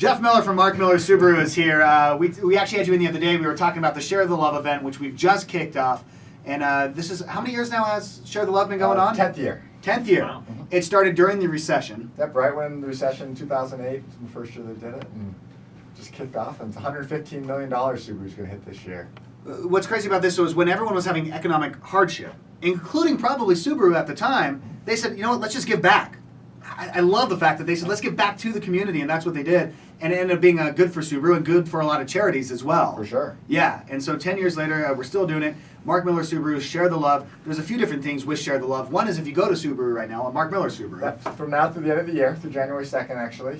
Jeff Miller from Mark Miller Subaru is here. We actually had you in the other day. We were talking about the Share the Love event, which we've just kicked off. And this is, how many years now has Share the Love been going on? 10th year. 10th year. Wow. Mm-hmm. It started during the recession. Yep, right when the recession in 2008 was the first year they did it, and just kicked off. And it's $115 million Subaru's going to hit this year. What's crazy about this was when everyone was having economic hardship, including probably Subaru at the time, they said, you know what, let's just give back. I love the fact that they said, let's give back to the community, and that's what they did. And it ended up being good for Subaru and good for a lot of charities as well. For sure. Yeah, and so 10 years later, we're still doing it. Mark Miller Subaru, Share the Love. There's a few different things with Share the Love. One is if you go to Subaru right now, Mark Miller Subaru. Yep. From now through the end of the year, through January 2nd actually,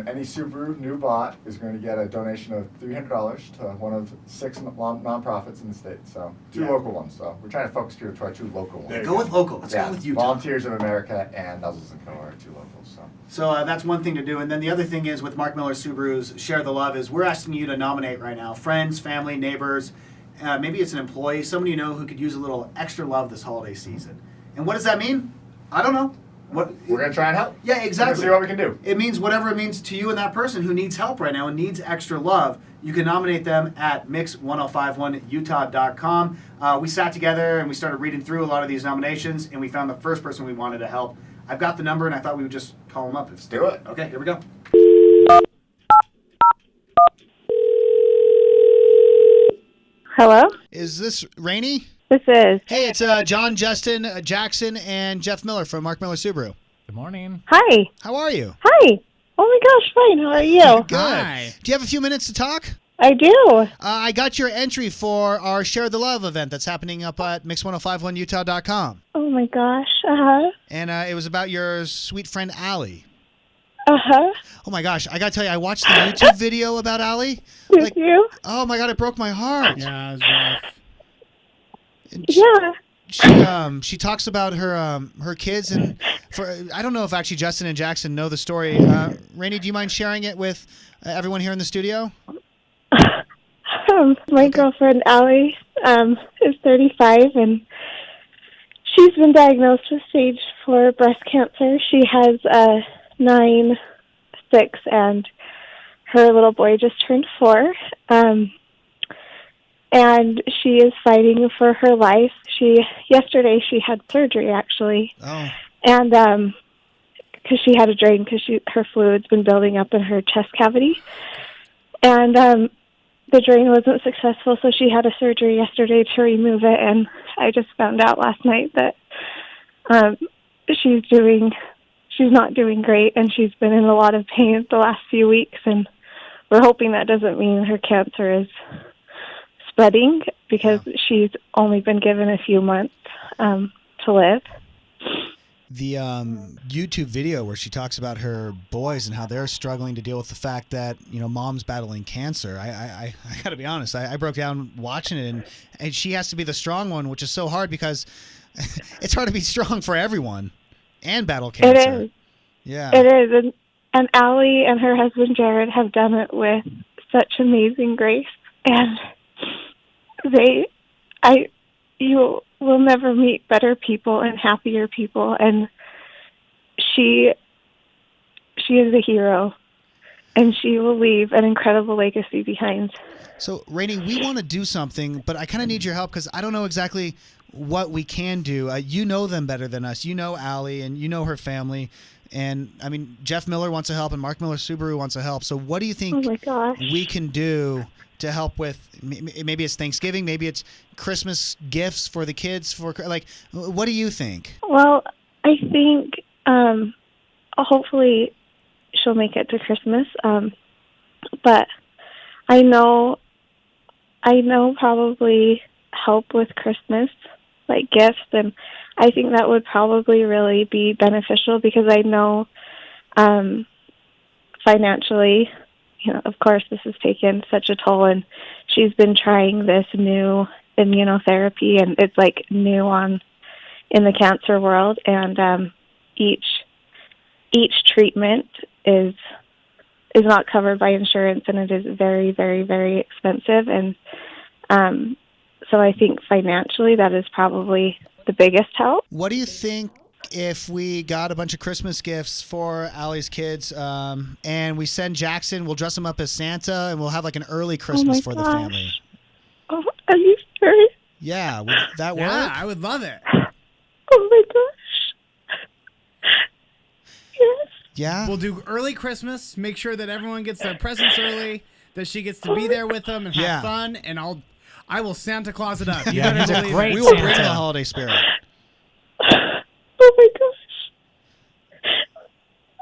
any Subaru new bought is going to get a donation of $300 to one of 6 nonprofits in the state. So 2 local ones. So we're trying to focus people to our 2 local ones. Go with local. Let's go with Utah. Volunteers of America and Nuzzles & Co. are 2 locals. So that's one thing to do. And then the other thing is with Mark Miller Subaru's Share the Love is we're asking you to nominate right now friends, family, neighbors. Maybe it's an employee, somebody you know who could use a little extra love this holiday season. And what does that mean? I don't know. We're going to try and help. Yeah, exactly. We're going to see what we can do. It means whatever it means to you and that person who needs help right now and needs extra love. You can nominate them at mix1051utah.com. We sat together and we started reading through a lot of these nominations, and we found the first person we wanted to help. I've got the number, and I thought we would just call him up. Let's do it. Okay, here we go. Hello? Is this Rainey? This is. Hey, it's John, Justin, Jackson, and Jeff Miller from Mark Miller Subaru. Good morning. Hi. How are you? Hi. Oh my gosh, fine. How are you? Good. Hi. Do you have a few minutes to talk? I do. I got your entry for our Share the Love event that's happening up at mix1051utah.com. Oh my gosh. Uh-huh. And it was about your sweet friend, Allie. Uh-huh. Oh my gosh, I gotta tell you, I watched the YouTube video about Allie. Did you? Oh my god, it broke my heart. Yeah, it was rough. And Yeah. she talks about her kids, and I don't know if actually Justin and Jackson know the story. Rainey, do you mind sharing it with everyone here in the studio? My girlfriend, Allie, is 35, and she's been diagnosed with stage 4 breast cancer. She has 9, 6, and her little boy just turned 4. And she is fighting for her life. Yesterday she had surgery, actually. Oh. And because she had a drain, because her fluid's been building up in her chest cavity. And the drain wasn't successful, so she had a surgery yesterday to remove it. And I just found out last night that she's not doing great, and she's been in a lot of pain the last few weeks. And we're hoping that doesn't mean her cancer is spreading, because she's only been given a few months to live. The YouTube video where she talks about her boys and how they're struggling to deal with the fact that, you know, mom's battling cancer. I got to be honest. I broke down watching it, and she has to be the strong one, which is so hard because it's hard to be strong for everyone and battle cancer. It is. Yeah. It is. And Allie and her husband, Jared, have done it with such amazing grace. And you will never meet better people and happier people, and she is a hero, and she will leave an incredible legacy behind. So, Rainey, we want to do something, but I kind of need your help because I don't know exactly what we can do. You know them better than us. You know Allie, and you know her family. And, I mean, Jeff Miller wants to help, and Mark Miller Subaru wants to help. So what do you think we can do to help with, maybe it's Thanksgiving, maybe it's Christmas gifts for the kids, what do you think? Well, I think hopefully she'll make it to Christmas, but I know probably help with Christmas, like gifts, and I think that would probably really be beneficial, because I know financially, you know, of course, this has taken such a toll, and she's been trying this new immunotherapy, and it's like new in the cancer world, and each treatment is not covered by insurance, and it is very, very, very expensive, and so I think financially that is probably the biggest help. What do you think if we got a bunch of Christmas gifts for Allie's kids, and we send Jackson? We'll dress him up as Santa, and we'll have like an early Christmas for the family. Oh, are you serious? Yeah, would that work? Yeah, I would love it. Oh my gosh. Yes. Yeah. We'll do early Christmas. Make sure that everyone gets their presents early. That she gets to be there with them and have fun. And I will Santa Claus it up. You Yeah, better he's a believe great it. We will bring Santa. the holiday spirit. Oh my gosh.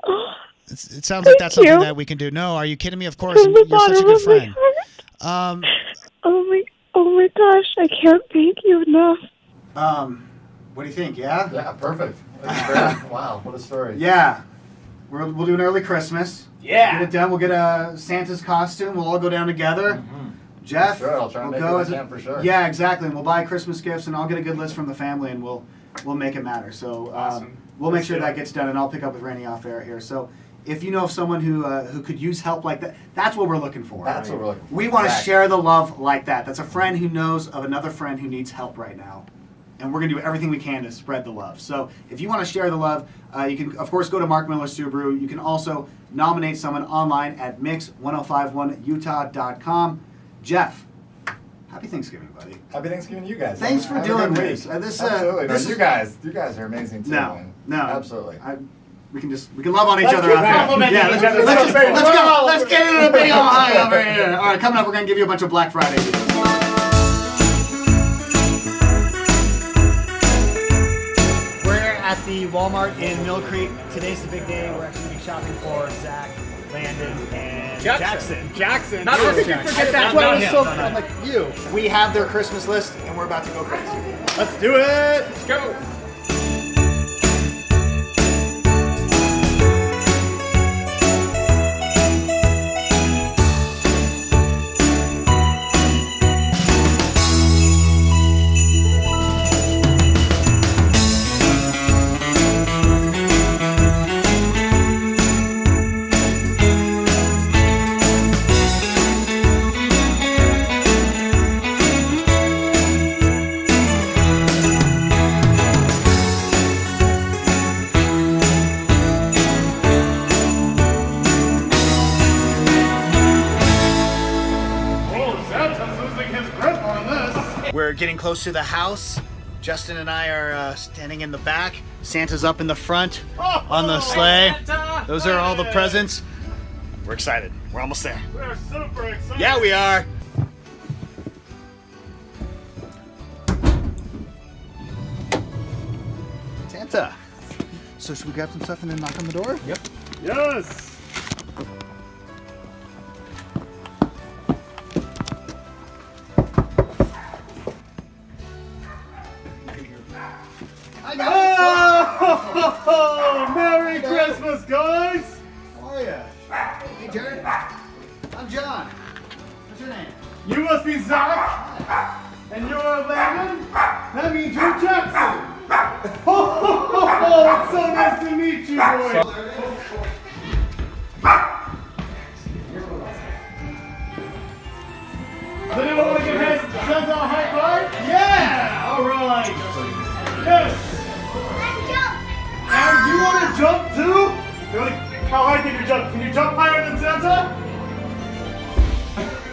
Oh, It sounds like that's Thank something you. that we can do. No, are you kidding me? Of course. from the You're such a bottom good of my friend. heart. Oh my gosh, I can't thank you enough. What do you think? Yeah. Yeah, perfect. That's great. Wow, what a story. Yeah. We'll do an early Christmas. Yeah. Get it done. We'll get a Santa's costume. We'll all go down together. Jeff, Sure, I'll try and we'll make go it as if I can for sure. Yeah, exactly. And we'll buy Christmas gifts, and I'll get a good list from the family, and we'll make it matter. So Awesome. we'll make Let's sure do that it. gets done, and I'll pick up with Randy off air here. So if you know of someone who could use help like that, that's what we're looking for. That's what we're looking for. We want to Exactly. share the love like that. That's a friend who knows of another friend who needs help right now. And we're going to do everything we can to spread the love. So if you want to share the love, you can, of course, go to Mark Miller Subaru. You can also nominate someone online at mix1051utah.com. Jeff, happy Thanksgiving, buddy. Happy Thanksgiving to you guys. Thanks for Have a doing good this. week. This, Absolutely. this No, is- you guys are amazing too. man. No. Absolutely. We can love on each Let's other keep out there. complimenting Yeah, each let's, other. let's, Let's let's go. Let's get into the big old high over here. All right, coming up, we're going to give you a bunch of Black Friday deals. We're at the Walmart in Mill Creek. Today's the big day. We're actually going to be shopping for Zach, Landon, and Jackson. Jackson. Not How this could you Jackson. forget that? Not That was him. so No, no. I'm like you. We have their Christmas list, and we're about to go crazy. Let's do it. Let's go. We're getting close to the house. Justin and I are standing in the back. Santa's up in the front on the sleigh. Those are all the presents. We're excited. We're almost there. We're super excited. Yeah, we are. Santa. So should we grab some stuff and then knock on the door? Yep. Yes. Oh, Merry Christmas, guys! How are you? Hey, Jared. I'm John. What's your name? You must be Zach, and you're Landon. That means you're Jackson. Oh, it's so nice to meet you, boys. Does anyone want to give Santa a high five? Yeah! All right. Yes. And you want to jump too? How high can you jump? Can you jump higher than Santa?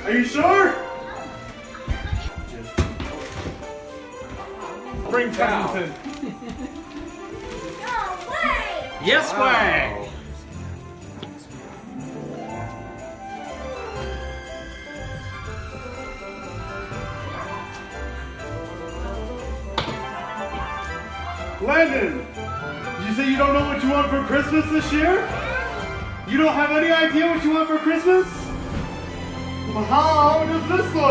Are you sure? Bring presents in. Yes way! Landon, did you say you don't know what you want for Christmas this year? You don't have any idea what you want for Christmas? Well, how does this look?